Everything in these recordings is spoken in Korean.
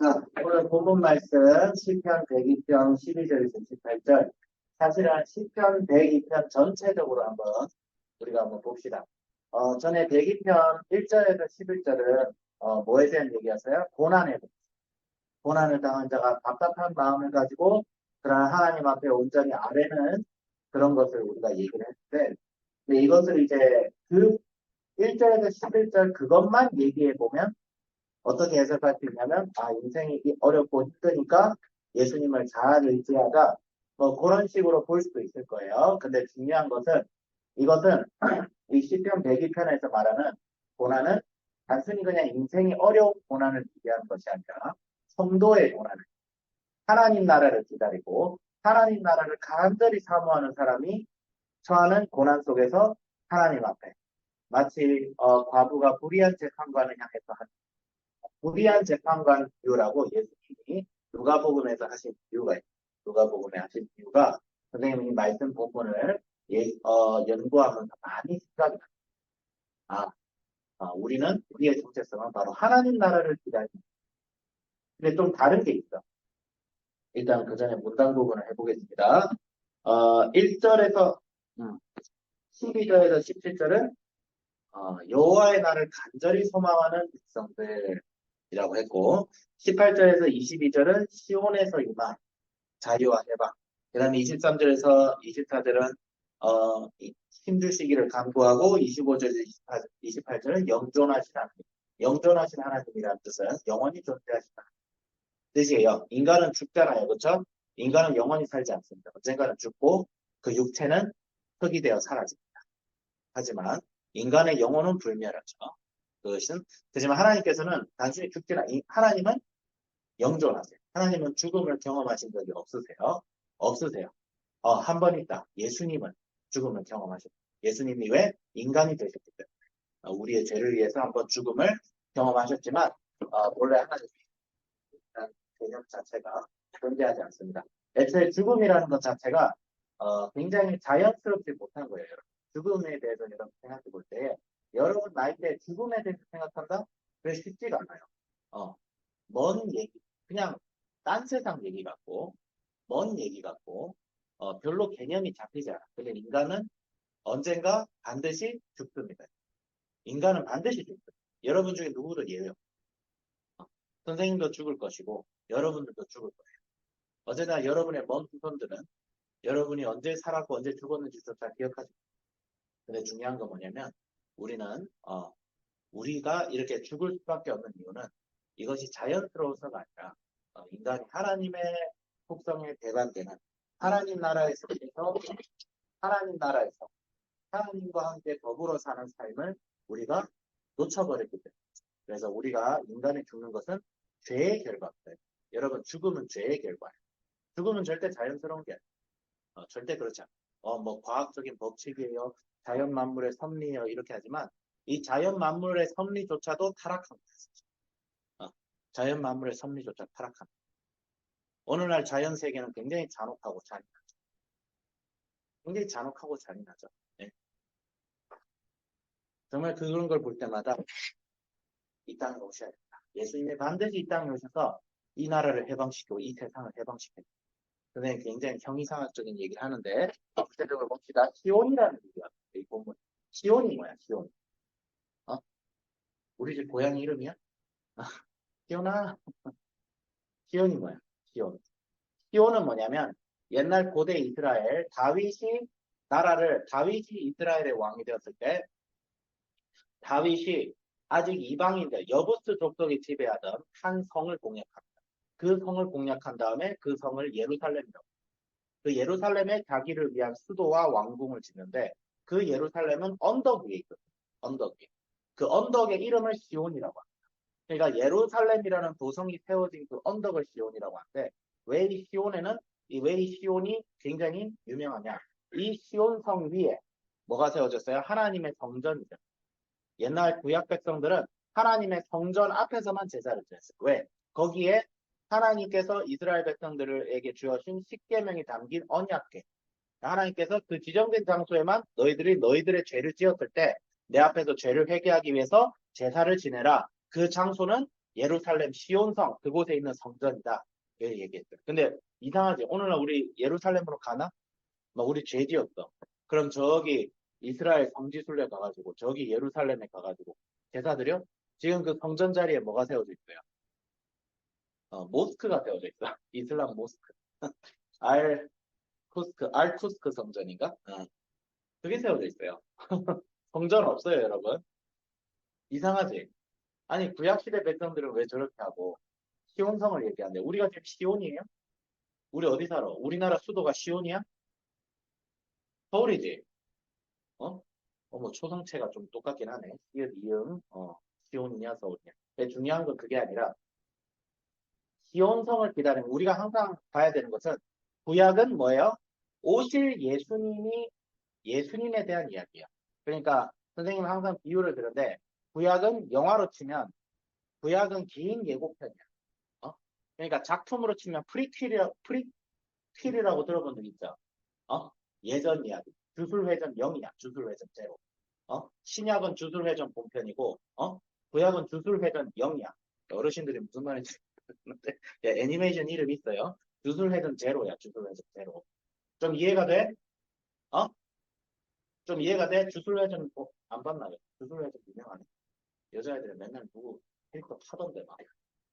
자, 오늘 본문 말씀 시편 102편 12절에서 18절. 사실은 시편 102편 전체적으로 한번 우리가 한번 봅시다. 전에 102편 1절에서 11절은 뭐에 대한 얘기였어요? 고난을 당한 자가 답답한 마음을 가지고 그러나 하나님 앞에 온전히 아뢰는 그런 것을 우리가 얘기를 했는데, 근데 이것을 이제 그 1절에서 11절 그것만 얘기해 보면 어떻게 해석할 수 있냐면, 인생이 어렵고 힘드니까 예수님을 잘 의지하자. 뭐 그런 식으로 볼 수도 있을 거예요. 근데 중요한 것은 이것은 이 시편 102편에서 말하는 고난은 단순히 그냥 인생이 어려운 고난을 얘기하는 것이 아니라 성도의 고난을, 하나님 나라를 기다리고 하나님 나라를 간절히 사모하는 사람이 처하는 고난 속에서 하나님 앞에 마치 과부가 불의한 재판관을 향해서 한 불의한 재판관 비유라고 예수님이 누가복음에서 하신 이유가 있어요. 누가복음에 하신 이유가 선생님이 말씀 본문을 연구하면서 많이 생각이 나요. 우리는 우리의 정체성은 바로 하나님 나라를 기다리는. 근데 좀 다른 게 있어. 일단 그 전에 문단 부분을 해보겠습니다. 1절에서 12절에서 17절은 여호와의 날을 간절히 소망하는 백성들이라고 했고 18절에서 22절은 시온에서 임한 자유와 해방. 그 다음에 23절에서 24절은 힘주시기를 간구하고 25절에서 28절은 영존하신 하나님. 영존하신 하나님이라는 뜻은 영원히 존재하신 하나님 뜻이에요. 인간은 죽잖아요. 그렇죠? 인간은 영원히 살지 않습니다. 언젠가는 죽고 그 육체는 흙이 되어 사라집니다. 하지만 인간의 영혼은 불멸하죠. 그것은 하지만 하나님께서는 단순히 죽지나 하나님은 영존하세요. 하나님은 죽음을 경험하신 적이 없으세요. 없으세요. 한 번 있다. 예수님은 죽음을 경험하셨고 예수님이 왜 인간이 되셨기 때문에 우리의 죄를 위해서 한 번 죽음을 경험하셨지만 원래 하나님이 개념 자체가 존재하지 않습니다. 애초에 죽음이라는 것 자체가 굉장히 자연스럽지 못한 거예요. 죽음에 대해서 여러분 생각해 볼 때 여러분 나이때 죽음에 대해서 생각한다? 그게 쉽지가 않아요. 먼 얘기, 그냥 딴 세상 얘기 같고 먼 얘기 같고 별로 개념이 잡히지 않아. 근데 인간은 언젠가 반드시 죽습니다. 인간은 반드시 죽습니다. 여러분 중에 누구도 예외 없어요. 선생님도 죽을 것이고 여러분들도 죽을 거예요. 어제나 여러분의 먼 후손들은 여러분이 언제 살았고 언제 죽었는지조차 기억하지 못해요. 근데 중요한 건 뭐냐면 우리는 우리가 이렇게 죽을 수밖에 없는 이유는 이것이 자연스러워서가 아니라 인간이 하나님의 속성에 대반되는 하나님 나라에서 하나님과 함께 더불어 사는 삶을 우리가 놓쳐버렸기 때문에. 그래서 우리가 인간이 죽는 것은 죄의 결과입니다. 여러분 죽음은 죄의 결과예요. 죽음은 절대 자연스러운 게 아니에요. 절대 그렇지 않아요. 뭐 과학적인 법칙이에요. 자연 만물의 섭리예요. 이렇게 하지만 이 자연 만물의 섭리조차도 타락합니다. 자연 만물의 섭리조차 타락합니다. 어느 날 자연 세계는 굉장히 잔혹하고 잔인하죠. 굉장히 잔혹하고 잔인하죠. 네. 정말 그런 걸 볼 때마다 이 땅에 오셔야 된다. 예수님이 반드시 이 땅에 오셔서 이 나라를 해방시키고 이 세상을 해방시키고. 선생님 굉장히 형이상학적인 얘기를 하는데 구체적으로 봅시다. 시온이라는 얘기가 이 본문. 시온이 뭐야? 시온. 우리 집 고양이 이름이야? 시온아. 시온이 뭐야? 시온. 시온은 뭐냐면 옛날 고대 이스라엘 다윗이 이스라엘의 왕이 되었을 때 다윗이 아직 이방인들 여부스 족속이 지배하던 한 성을 공략합니다. 그 성을 공략한 다음에 그 성을 예루살렘이라고. 그 예루살렘에 자기를 위한 수도와 왕궁을 짓는데 그 예루살렘은 언덕 위에 있거든요. 언덕 위에. 그 언덕의 이름을 시온이라고 합니다. 그러니까 예루살렘이라는 도성이 세워진 그 언덕을 시온이라고 하는데 왜 이 시온이 굉장히 유명하냐? 이 시온성 위에 뭐가 세워졌어요? 하나님의 성전이죠. 옛날 구약 백성들은 하나님의 성전 앞에서만 제사를 지냈어요. 왜? 거기에 하나님께서 이스라엘 백성들에게 주어진 십계명이 담긴 언약궤. 하나님께서 그 지정된 장소에만 너희들의 죄를 지었을 때 내 앞에서 죄를 회개하기 위해서 제사를 지내라. 그 장소는 예루살렘 시온성 그곳에 있는 성전이다. 이렇게 얘기했어요. 근데 이상하지? 오늘날 우리 예루살렘으로 가나? 막 우리 죄 지었어. 그럼 저기 이스라엘 성지순례 가가지고 저기 예루살렘에 가가지고 제사 드려? 지금 그 성전 자리에 뭐가 세워져 있어요? 모스크가 세워져 있어. 이슬람 모스크. 알쿠스크 성전인가? 그게 세워져 있어요. 성전 없어요, 여러분. 이상하지? 아니, 구약시대 백성들은 왜 저렇게 하고, 시온성을 얘기하는데, 우리가 지금 시온이에요? 우리 어디 살아? 우리나라 수도가 시온이야? 서울이지? 어? 뭐, 초성체가 좀 똑같긴 하네. 시읒, 이응, 시온이냐, 서울이냐. 근데 중요한 건 그게 아니라, 시온성을 기다리는, 우리가 항상 봐야 되는 것은, 구약은 뭐예요? 오실 예수님에 대한 이야기야. 그러니까, 선생님은 항상 비유를 드는데, 구약은 영화로 치면, 구약은 긴 예고편이야. 어? 그러니까 작품으로 치면 프리퀄이라고 들어본 적 있죠? 예전 이야기. 주술회전 0이야. 주술회전 0. 신약은 주술회전 본편이고, 구약은 주술회전 0이야. 어르신들이 무슨 말인지 모르겠는데, 예, 애니메이션 이름 있어요. 주술회전 0야. 주술회전 0. 좀 이해가 돼? 어? 좀 이해가 돼? 주술회전, 안 봤나? 주술회전 유명하네. 여자애들은 맨날 누구 캐릭터 타던데 막.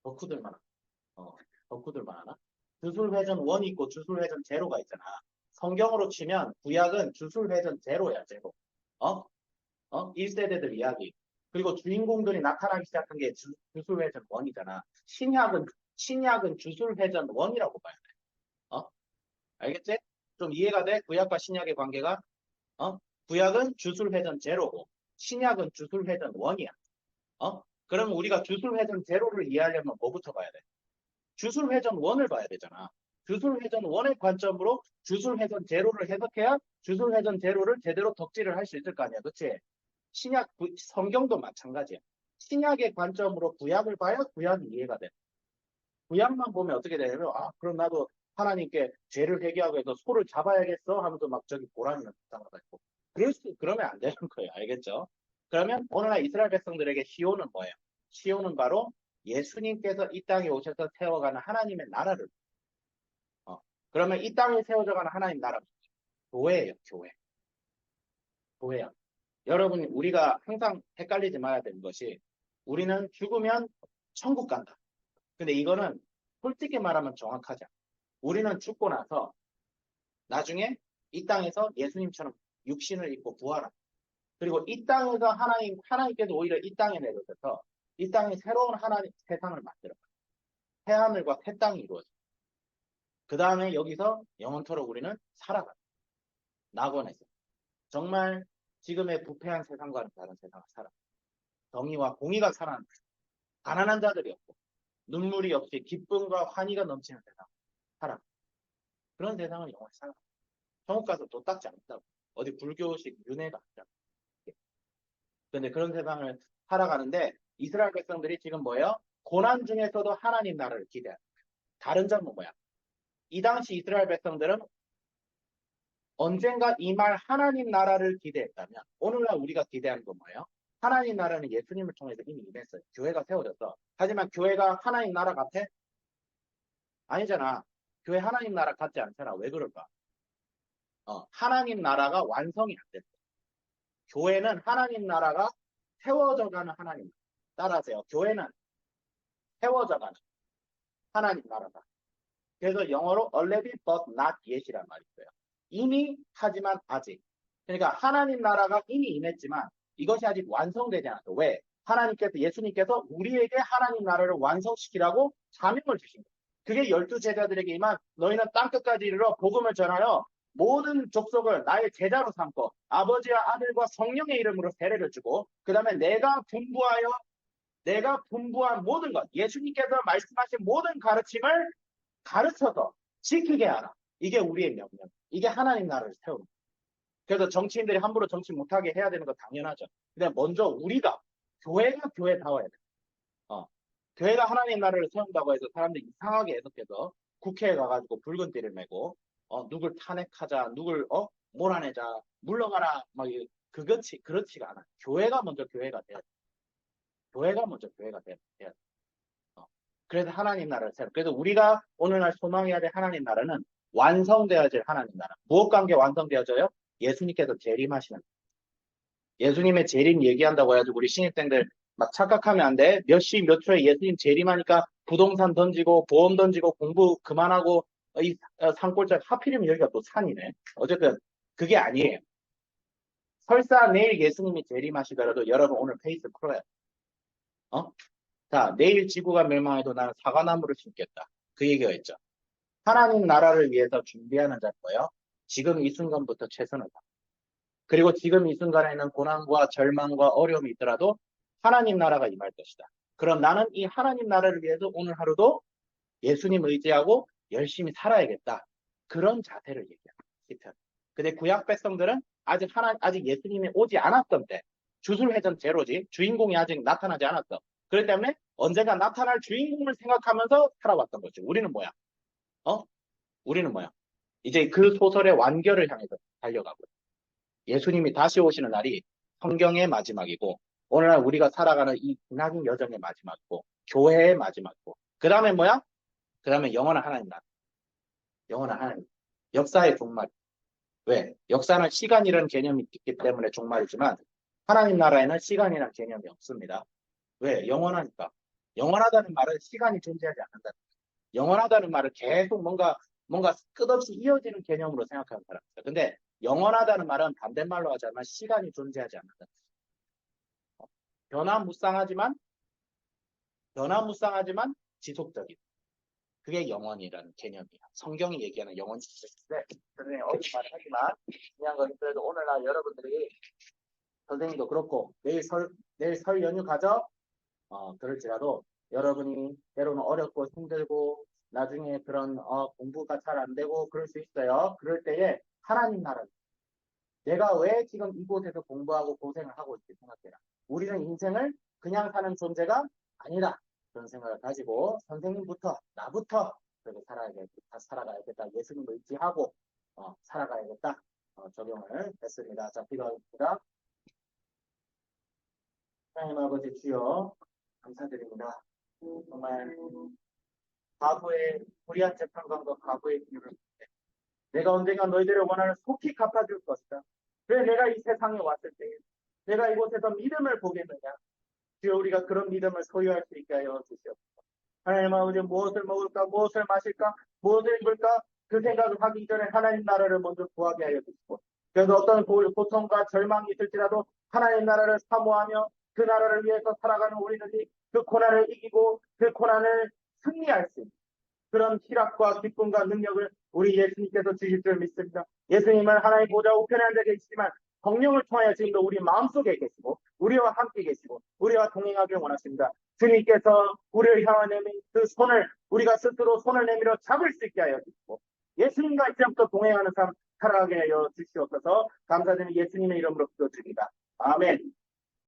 덕후들만 덕후들만 하나? 주술회전 1이 있고 주술회전 제로가 있잖아. 성경으로 치면 구약은 주술회전 제로야, 제로. 어? 1세대들 이야기. 그리고 주인공들이 나타나기 시작한 게 주술회전 1이잖아. 신약은 주술회전 1이라고 봐야 돼. 알겠지? 좀 이해가 돼? 구약과 신약의 관계가? 구약은 주술회전 제로고, 신약은 주술회전 1이야. 그러면 우리가 주술회전 제로를 이해하려면 뭐부터 봐야 돼? 주술회전 1을 봐야 되잖아. 주술회전 1의 관점으로 주술회전 제로를 해석해야 주술회전 제로를 제대로 덕질을 할 수 있을 거 아니야. 그치? 성경도 마찬가지야. 신약의 관점으로 구약을 봐야 구약이 이해가 돼. 구약만 보면 어떻게 되냐면, 그럼 나도 하나님께 죄를 회개하고 해서 소를 잡아야겠어 하면서 막 저기 고라니를 붙잡아가 있고. 그러면 안 되는 거예요. 알겠죠? 그러면 오늘날 이스라엘 백성들에게 시온은 뭐예요? 시온은 바로 예수님께서 이 땅에 오셔서 세워가는 하나님의 나라를. 그러면 이 땅에 세워져가는 하나님 나라. 교회예요, 교회. 교회야. 여러분, 우리가 항상 헷갈리지 말아야 되는 것이 우리는 죽으면 천국 간다. 근데 이거는 솔직히 말하면 정확하지 않아. 우리는 죽고 나서 나중에 이 땅에서 예수님처럼 육신을 입고 부활한다. 그리고 이 땅에서 하나님께서 오히려 이 땅에 내려오셔서 이 땅에 새로운 세상을 만들어. 새하늘과 새 땅이 이루어져. 그 다음에 여기서 영원토록 우리는 살아간다. 낙원에서. 정말 지금의 부패한 세상과는 다른 세상을 살아. 정의와 공의가 살아난다. 가난한 자들이 없고 눈물이 없이 기쁨과 환희가 넘치는 세상. 살아. 그런 세상을 영원히 살아. 천국 가서 또 닦지 않는다고. 어디 불교식 윤회가 아니라. 그런데 그런 세상을 살아가는데 이스라엘 백성들이 지금 뭐예요? 고난 중에서도 하나님 나라를 기대한다. 다른 점은 뭐야? 이 당시 이스라엘 백성들은 언젠가 이 말 하나님 나라를 기대했다면 오늘날 우리가 기대하는 건 뭐예요? 하나님 나라는 예수님을 통해서 이미 임했어요. 교회가 세워졌어. 하지만 교회가 하나님 나라 같아? 아니잖아. 교회 하나님 나라 같지 않잖아. 왜 그럴까? 하나님 나라가 완성이 안 됐어. 교회는 하나님 나라가 세워져가는 하나님 나라. 따라하세요. 교회는 세워져가는 하나님 나라다. 그래서 영어로 already but not yet이란 말이 있어요. 이미 하지만 아직. 그러니까 하나님 나라가 이미 임했지만 이것이 아직 완성되지 않았어. 왜? 예수님께서 우리에게 하나님 나라를 완성시키라고 사명을 주신 거예요. 그게 12제자들에게 임한 너희는 땅끝까지 이르러 복음을 전하여 모든 족속을 나의 제자로 삼고 아버지와 아들과 성령의 이름으로 세례를 주고 그 다음에 내가 분부한 모든 것 예수님께서 말씀하신 모든 가르침을 가르쳐서 지키게 하라. 이게 우리의 명령. 이게 하나님 나라를 세우는 거예요. 그래서 정치인들이 함부로 정치 못하게 해야 되는 거 당연하죠. 근데 먼저 우리가 교회가 교회다워야 돼. 교회가 하나님 나라를 세운다고 해서 사람들이 이상하게 해석해서 국회에 가가지고 붉은 띠를 메고 누굴 탄핵하자, 누굴 몰아내자, 물러가라 막 그렇지가 않아. 교회가 먼저 교회가 돼야 돼. 교회가 먼저 교회가 돼야 돼. 그래서 하나님 나라를 세워. 그래서 우리가 오늘날 소망해야 될 하나님 나라는 완성되어야 될 하나님 나라. 무엇 관계 완성되어져요? 예수님께서 재림하시는. 예수님의 재림 얘기한다고 해가지고 우리 신입생들 막 착각하면 안 돼. 몇 시 몇 초에 예수님 재림하니까 부동산 던지고 보험 던지고 공부 그만하고 이 산골짜기 하필이면 여기가 또 산이네. 어쨌든 그게 아니에요. 설사 내일 예수님이 재림하시더라도 여러분 오늘 페이스 풀어요. 어? 자, 내일 지구가 멸망해도 나는 사과나무를 심겠다. 그 얘기가 있죠. 하나님 나라를 위해서 준비하는 자는 뭐예요? 지금 이 순간부터 최선을 다. 그리고 지금 이 순간에는 고난과 절망과 어려움이 있더라도 하나님 나라가 임할 것이다. 그럼 나는 이 하나님 나라를 위해서 오늘 하루도 예수님 의지하고 열심히 살아야겠다. 그런 자세를 얘기합니다. 근데 구약 백성들은 아직 예수님이 오지 않았던 때, 주술회전 제로지, 주인공이 아직 나타나지 않았어. 그렇기 때문에 언젠가 나타날 주인공을 생각하면서 살아왔던 거죠. 우리는 뭐야? 우리는 뭐야? 이제 그 소설의 완결을 향해서 달려가고 예수님이 다시 오시는 날이 성경의 마지막이고 오늘날 우리가 살아가는 이 기나긴 여정의 마지막이고 교회의 마지막이고 그 다음에 뭐야? 그 다음에 영원한 하나님 나라. 영원한 하나님. 역사의 종말. 왜? 역사는 시간이라는 개념이 있기 때문에 종말이지만 하나님 나라에는 시간이라는 개념이 없습니다. 왜? 영원하니까. 영원하다는 말은 시간이 존재하지 않는다. 영원하다는 말을 계속 뭔가 끝없이 이어지는 개념으로 생각하는 사람입니다. 근데 영원하다는 말은 반대말로 하자면 시간이 존재하지 않는다. 변화무쌍하지만 지속적인. 그게 영원이라는 개념이야. 성경이 얘기하는 영원이 있는데 선생님이 어려운 말을 하지만 중요한 건 그래도 오늘날 여러분들이 선생님도 그렇고 내일 설 연휴 가져 그럴지라도 여러분이 때로는 어렵고 힘들고 나중에 그런 공부가 잘 안 되고 그럴 수 있어요. 그럴 때에 하나님 나라 내가 왜 지금 이곳에서 공부하고 고생을 하고 있지 생각해라. 우리는 인생을 그냥 사는 존재가 아니다. 그런 생각을 가지고 선생님부터 나부터 그렇게 살아가야겠다. 예수님을 의지하고 살아가야겠다. 적용을 했습니다. 자, 기도하겠습니다. 하나님 아버지 주여 감사드립니다. 정말 과거의 불의한 재판관과 과거의 기회를 내가 언젠가 너희들의 원한을 속히 갚아줄 것이다. 왜 내가 이 세상에 왔을 때 내가 이곳에서 믿음을 보겠느냐. 주여 우리가 그런 믿음을 소유할 수 있게 하여 주시옵소서. 하나님 아버지 무엇을 먹을까 무엇을 마실까 무엇을 입을까 그 생각을 하기 전에 하나님 나라를 먼저 구하게 하여 주시고 그래서 어떤 고통과 절망이 있을지라도 하나님 나라를 사모하며 그 나라를 위해서 살아가는 우리들이 그 고난을 이기고 그 고난을 승리할 수 있는 그런 희락과 기쁨과 능력을 우리 예수님께서 주실 줄 믿습니다. 예수님은 하나님 보좌 우편에 앉아 계시지만 성령을 통하여 지금도 우리 마음속에 계시고 우리와 함께 계시고 우리와 동행하길 원하십니다. 주님께서 우리를 향한 그 손을 우리가 스스로 손을 내밀어 잡을 수 있게 하여 주시고 예수님과 이제부터 동행하는 삶 살아가게 하여 주시옵소서. 감사드리는 예수님의 이름으로 기도드립니다. 아멘.